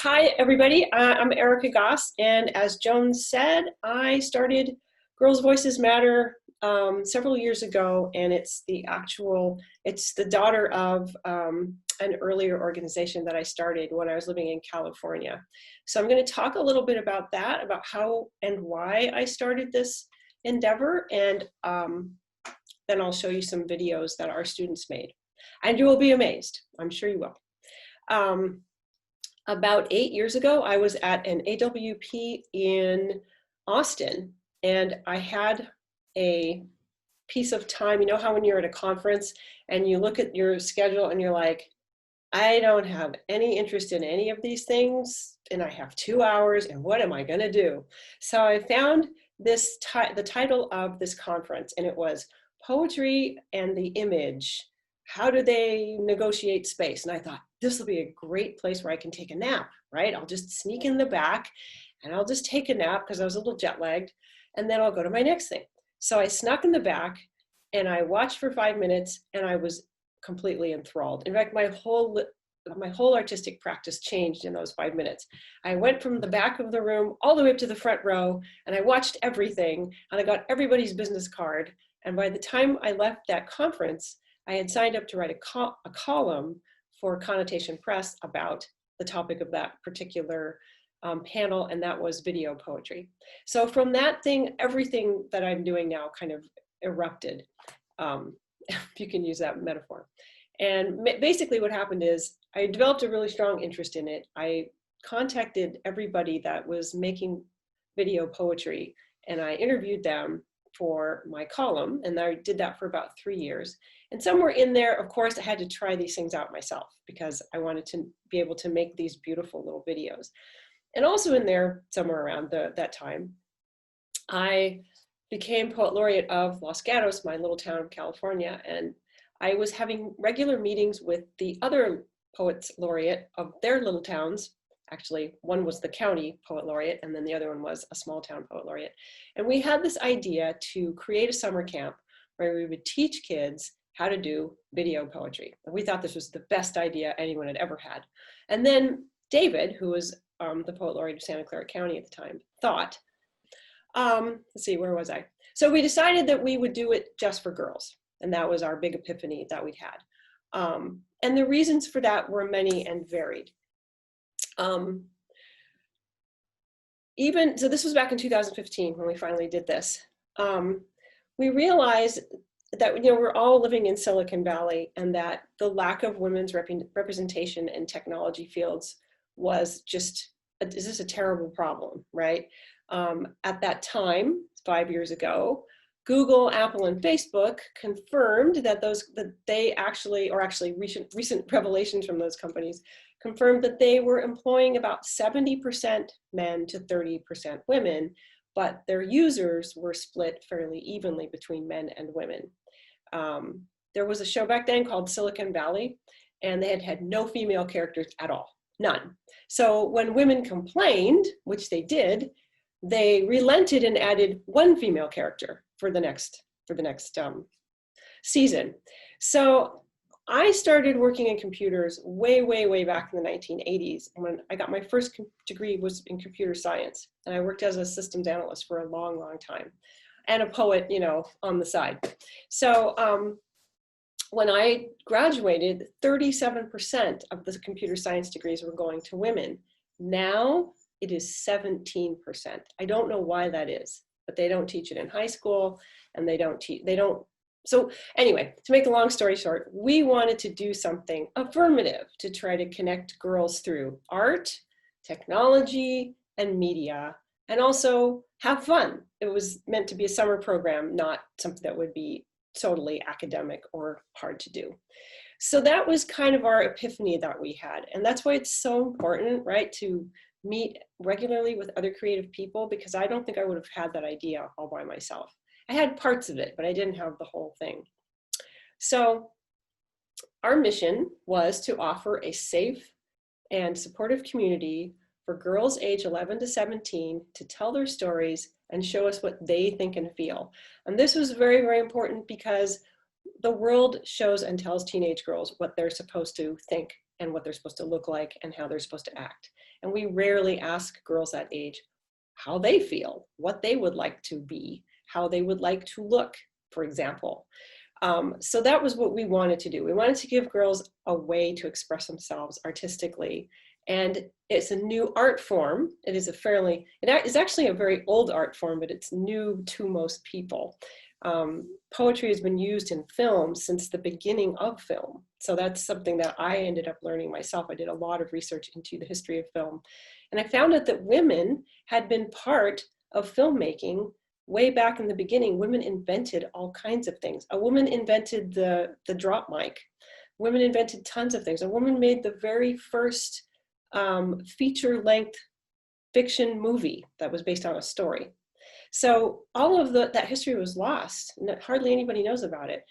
Hi, everybody. I'm Erica Goss, and as Joan said, I started Girls Voices Matter several years ago, and it's the daughter of an earlier organization that I started when I was living in California. So I'm going to talk a little bit about that, about how and why I started this endeavor, and then I'll show you some videos that our students made. And you will be amazed. I'm sure you will. About 8 years ago, I was at an AWP in Austin, and I had a piece of time. You know how when you're at a conference and you look at your schedule and you're like, I don't have any interest in any of these things, and I have 2 hours, and what am I going to do? So I found this the title of this conference, and it was Poetry and the Image. How do they negotiate space? And I thought, this will be a great place where I can take a nap, right? I'll just sneak in the back and I'll just take a nap because I was a little jet lagged, and then I'll go to my next thing. So I snuck in the back and I watched for 5 minutes, and I was completely enthralled. In fact, my whole artistic practice changed in those 5 minutes. I went from the back of the room all the way up to the front row, and I watched everything, and I got everybody's business card. And by the time I left that conference, I had signed up to write a column for Connotation Press about the topic of that particular panel, and that was video poetry. So from that thing, everything that I'm doing now kind of erupted, if you can use that metaphor. And basically what happened is I developed a really strong interest in it. I contacted everybody that was making video poetry, and I interviewed them for my column, and I did that for about 3 years. And somewhere in there, of course, I had to try these things out myself because I wanted to be able to make these beautiful little videos. And also in there, somewhere around that time, I became Poet Laureate of Los Gatos, my little town of California, and I was having regular meetings with the other Poets Laureate of their little towns. Actually, one was the county Poet Laureate, and then the other one was a small town Poet Laureate. And we had this idea to create a summer camp where we would teach kids how to do video poetry. And we thought this was the best idea anyone had ever had. And then David, who was the Poet Laureate of Santa Clara County at the time, thought, let's see, where was I? So we decided that we would do it just for girls. And that was our big epiphany that we'd had. And the reasons for that were many and varied. So this was back in 2015 when we finally did this. We realized that we're all living in Silicon Valley, and that the lack of women's representation in technology fields was just a terrible problem, right? At that time, 5 years ago, Google, Apple, and Facebook confirmed that recent revelations from those companies confirmed that they were employing about 70% men to 30% women, but their users were split fairly evenly between men and women. There was a show back then called Silicon Valley, and they had no female characters at all, none. So when women complained, which they did, they relented and added one female character for the next season. So I started working in computers way back in the 1980s. When I got my first degree was in computer science, and I worked as a systems analyst for a long time, and a poet, on the side. So when I graduated, 37% of the computer science degrees were going to women. Now it is 17%. I don't know why that is, but they don't teach it in high school, and so anyway, to make a long story short, we wanted to do something affirmative to try to connect girls through art, technology, and media, and also have fun. It was meant to be a summer program, not something that would be totally academic or hard to do. So that was kind of our epiphany that we had. And that's why it's so important, right, to meet regularly with other creative people, because I don't think I would have had that idea all by myself. I had parts of it, but I didn't have the whole thing. So our mission was to offer a safe and supportive community for girls age 11 to 17 to tell their stories and show us what they think and feel. And this was very important because the world shows and tells teenage girls what they're supposed to think and what they're supposed to look like and how they're supposed to act. And we rarely ask girls that age how they feel, what they would like to be, how they would like to look, for example. So that was what we wanted to do. We wanted to give girls a way to express themselves artistically. And it's a new art form. It is it is actually a very old art form, but it's new to most people. Poetry has been used in film since the beginning of film. So that's something that I ended up learning myself. I did a lot of research into the history of film. And I found out that women had been part of filmmaking way back in the beginning. Women invented all kinds of things. A woman invented the drop mic. Women invented tons of things. A woman made the very first feature-length fiction movie that was based on a story. So all of that history was lost. Hardly anybody knows about it.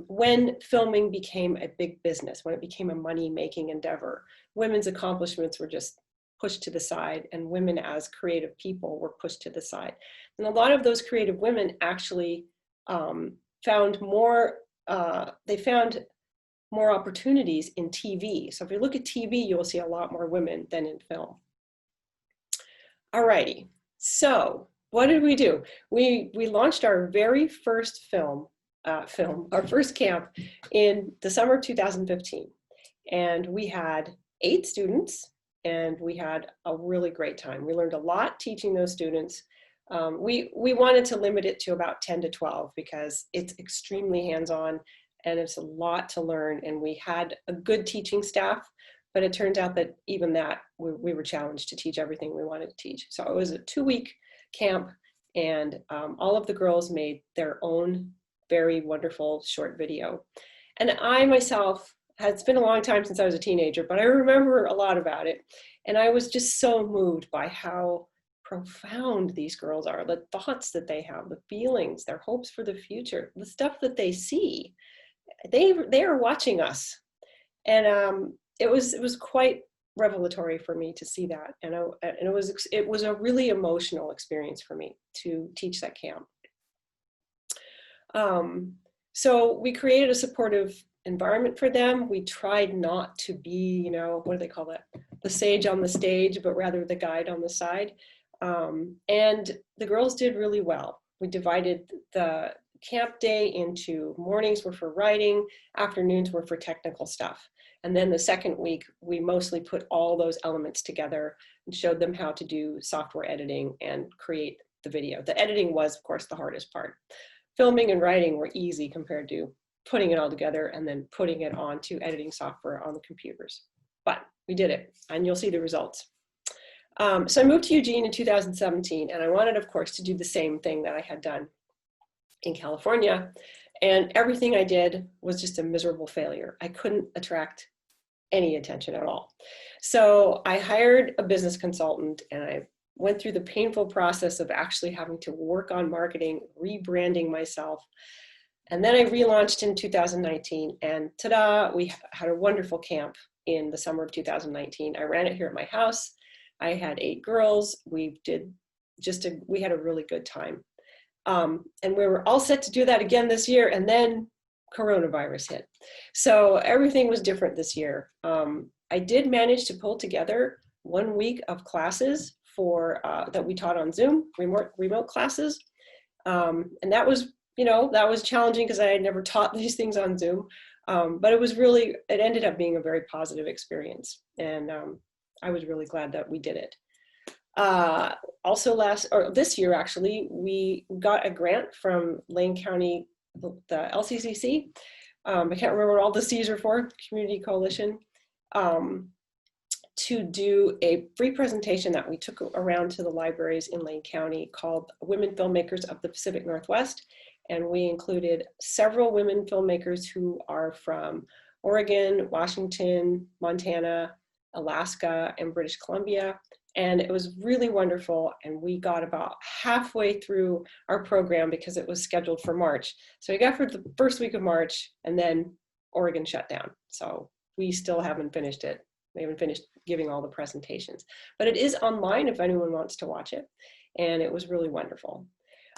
When filming became a big business, when it became a money-making endeavor, women's accomplishments were just pushed to the side, and women as creative people were pushed to the side. And a lot of those creative women actually found more opportunities in TV. So if you look at TV, you will see a lot more women than in film. Alrighty, so what did we do? We launched our very first our first camp in the summer of 2015. And we had 8 students, and we had a really great time. We learned a lot teaching those students. We wanted to limit it to about 10 to 12 because it's extremely hands-on and it's a lot to learn. And we had a good teaching staff, but it turns out that even that, we were challenged to teach everything we wanted to teach. So it was a 2-week camp, and all of the girls made their own very wonderful short video. And I myself, it's been a long time since I was a teenager, but I remember a lot about it. And I was just so moved by how profound these girls are, the thoughts that they have, the feelings, their hopes for the future, the stuff that they see. They are watching us. And it was quite revelatory for me to see that. And it was a really emotional experience for me to teach that camp. So we created a supportive environment for them. We tried not to be, what do they call that? The sage on the stage, but rather the guide on the side. And the girls did really well. We divided the camp day into mornings were for writing, afternoons were for technical stuff. And then the second week, we mostly put all those elements together and showed them how to do software editing and create the video. The editing was, of course, the hardest part. Filming and writing were easy compared to putting it all together and then putting it onto editing software on the computers. But we did it, and you'll see the results. So I moved to Eugene in 2017, and I wanted, of course, to do the same thing that I had done in California. And everything I did was just a miserable failure. I couldn't attract any attention at all. So I hired a business consultant, and I went through the painful process of actually having to work on marketing, rebranding myself. And then I relaunched in 2019, and ta-da, we had a wonderful camp in the summer of 2019. I ran it here at my house. I had 8 girls. We had a really good time. And we were all set to do that again this year, and then coronavirus hit. So everything was different this year. I did manage to pull together 1 week of classes that we taught on Zoom, remote classes. And that was, that was challenging because I had never taught these things on Zoom. But it ended up being a very positive experience. And I was really glad that we did it. Also this year, actually, we got a grant from Lane County, the LCCC. I can't remember what all the C's are for, Community Coalition, to do a free presentation that we took around to the libraries in Lane County called Women Filmmakers of the Pacific Northwest. And we included several women filmmakers who are from Oregon, Washington, Montana, Alaska, and British Columbia. And it was really wonderful. And we got about halfway through our program because it was scheduled for March. So we got for the first week of March, and then Oregon shut down. So we still haven't finished it. We haven't finished giving all the presentations. But it is online if anyone wants to watch it. And it was really wonderful.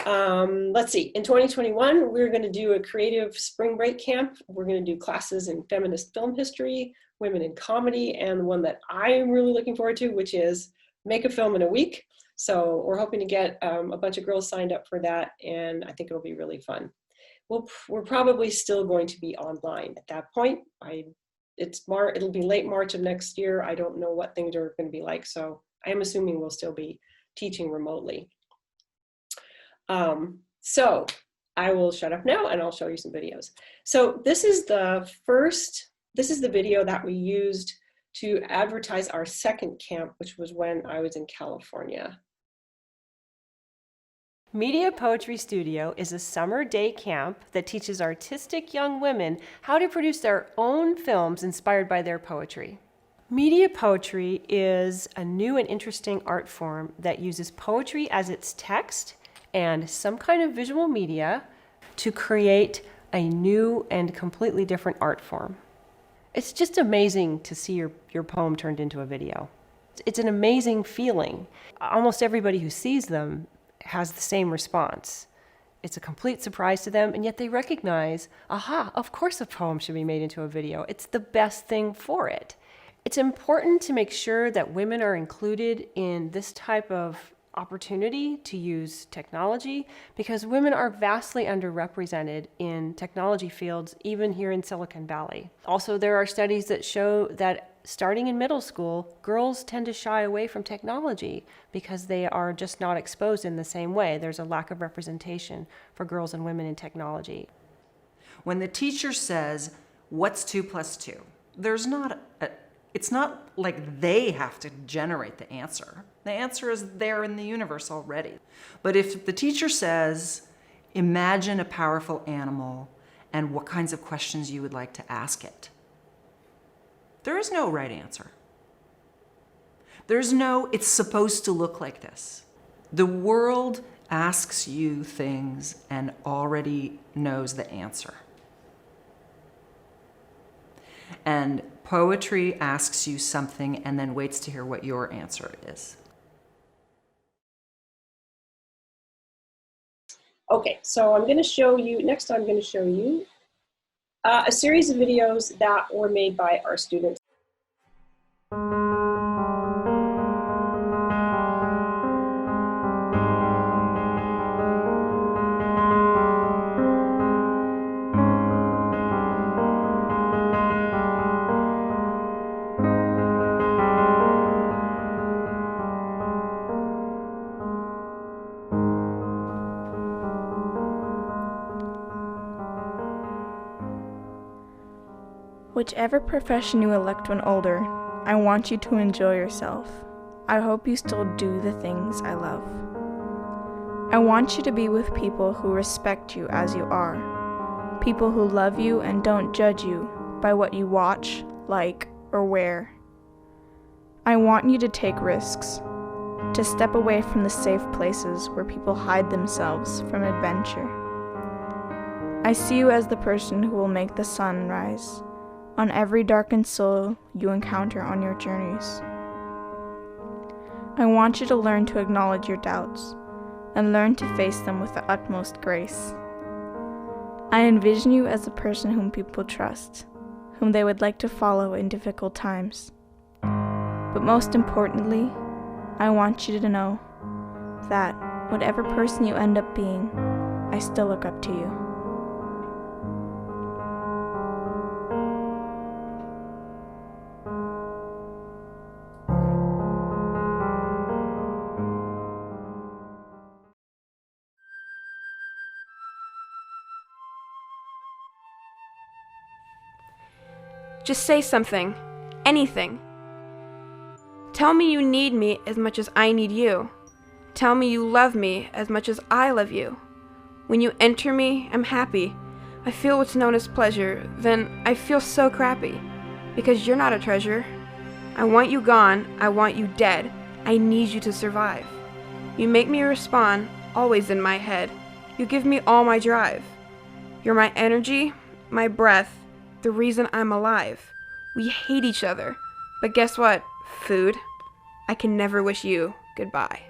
Let's see, in 2021, we're going to do a creative spring break camp. We're going to do classes in feminist film history, women in comedy, and the one that I'm really looking forward to, which is make a film in a week. So we're hoping to get a bunch of girls signed up for that, and I think it'll be really fun. We're probably still going to be online at that point. It'll be late March of next year. I don't know what things are going to be like, so I am assuming we'll still be teaching remotely. So I will shut up now and I'll show you some videos. So this is the video that we used to advertise our second camp, which was when I was in California. Media Poetry Studio is a summer day camp that teaches artistic young women how to produce their own films inspired by their poetry. Media poetry is a new and interesting art form that uses poetry as its text and some kind of visual media to create a new and completely different art form. It's just amazing to see your poem turned into a video. It's an amazing feeling. Almost everybody who sees them has the same response. It's a complete surprise to them, and yet they recognize, aha, of course a poem should be made into a video. It's the best thing for it. It's important to make sure that women are included in this type of opportunity to use technology, because women are vastly underrepresented in technology fields, even here in Silicon Valley. Also, there are studies that show that starting in middle school, girls tend to shy away from technology because they are just not exposed in the same way. There's a lack of representation for girls and women in technology. When the teacher says, what's 2 plus 2? It's not like they have to generate the answer. The answer is there in the universe already. But if the teacher says, imagine a powerful animal and what kinds of questions you would like to ask it, there is no right answer. There's no, it's supposed to look like this. The world asks you things and already knows the answer. And poetry asks you something and then waits to hear what your answer is. Okay, so next I'm going to show you a series of videos that were made by our students. Whichever profession you elect when older, I want you to enjoy yourself. I hope you still do the things I love. I want you to be with people who respect you as you are, people who love you and don't judge you by what you watch, like, or wear. I want you to take risks, to step away from the safe places where people hide themselves from adventure. I see you as the person who will make the sun rise on every darkened soul you encounter on your journeys. I want you to learn to acknowledge your doubts and learn to face them with the utmost grace. I envision you as a person whom people trust, whom they would like to follow in difficult times. But most importantly, I want you to know that whatever person you end up being, I still look up to you. Just say something. Anything. Tell me you need me as much as I need you. Tell me you love me as much as I love you. When you enter me, I'm happy. I feel what's known as pleasure. Then I feel so crappy. Because you're not a treasure. I want you gone. I want you dead. I need you to survive. You make me respond, always in my head. You give me all my drive. You're my energy, my breath, the reason I'm alive. We hate each other. But guess what? Food. I can never wish you goodbye.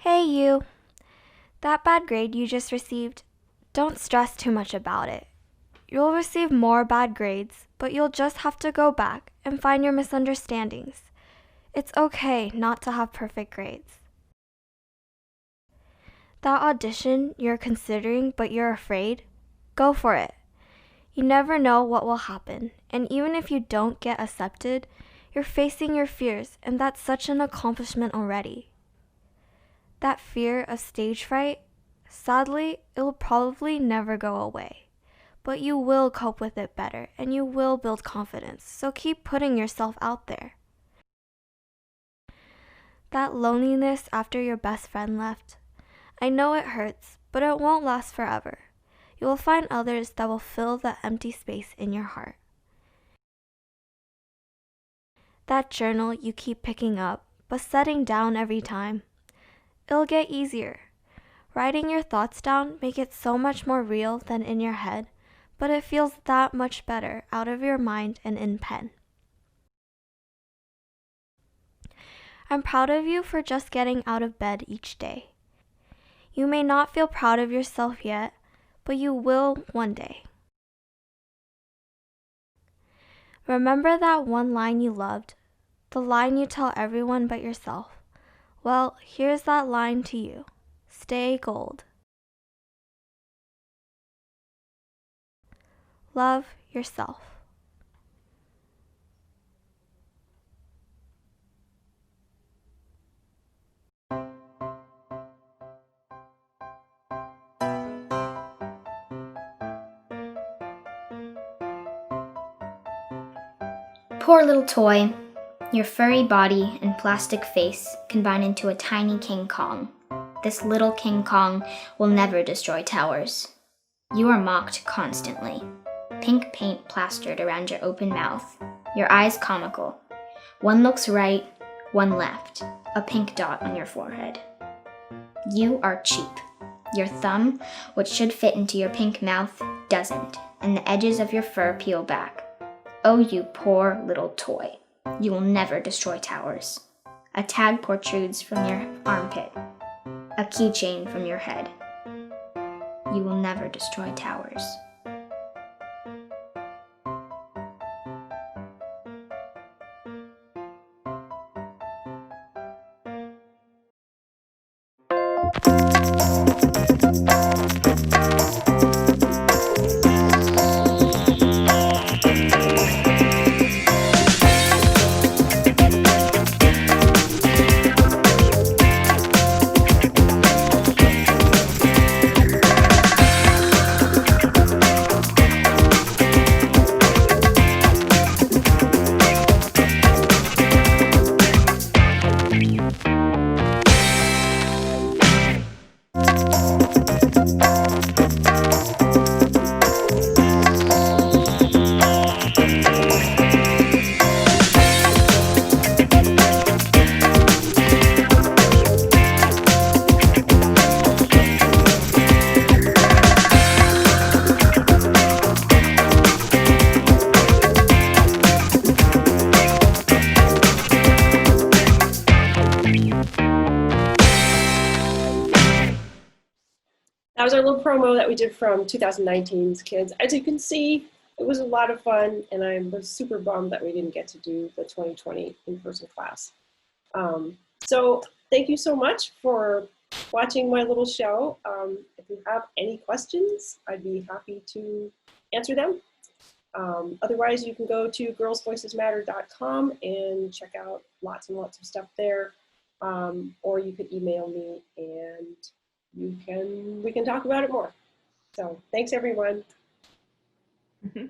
Hey, you. That bad grade you just received, don't stress too much about it. You'll receive more bad grades, but you'll just have to go back and find your misunderstandings. It's okay not to have perfect grades. That audition you're considering but you're afraid, go for it. You never know what will happen, and even if you don't get accepted, you're facing your fears, and that's such an accomplishment already. That fear of stage fright, sadly, it will probably never go away. But you will cope with it better, and you will build confidence, so keep putting yourself out there. That loneliness after your best friend left, I know it hurts, but it won't last forever. You will find others that will fill the empty space in your heart. That journal you keep picking up, but setting down every time, it'll get easier. Writing your thoughts down make it so much more real than in your head, but it feels that much better out of your mind and in pen. I'm proud of you for just getting out of bed each day. You may not feel proud of yourself yet, but you will one day. Remember that one line you loved, the line you tell everyone but yourself. Well, here's that line to you. Stay gold. Love yourself. Poor little toy. Your furry body and plastic face combine into a tiny King Kong. This little King Kong will never destroy towers. You are mocked constantly. Pink paint plastered around your open mouth. Your eyes comical. One looks right, one left. A pink dot on your forehead. You are cheap. Your thumb, which should fit into your pink mouth, doesn't, and the edges of your fur peel back. Oh, you poor little toy. You will never destroy towers. A tag protrudes from your armpit. A keychain from your head. You will never destroy towers. That was our little promo that we did from 2019's Kids. As you can see, it was a lot of fun, and I was super bummed that we didn't get to do the 2020 in-person class. So thank you so much for watching my little show. If you have any questions, I'd be happy to answer them. Otherwise, you can go to girlsvoicesmatter.com and check out lots and lots of stuff there. Or you could email me and we can talk about it more. So thanks everyone. Mhm.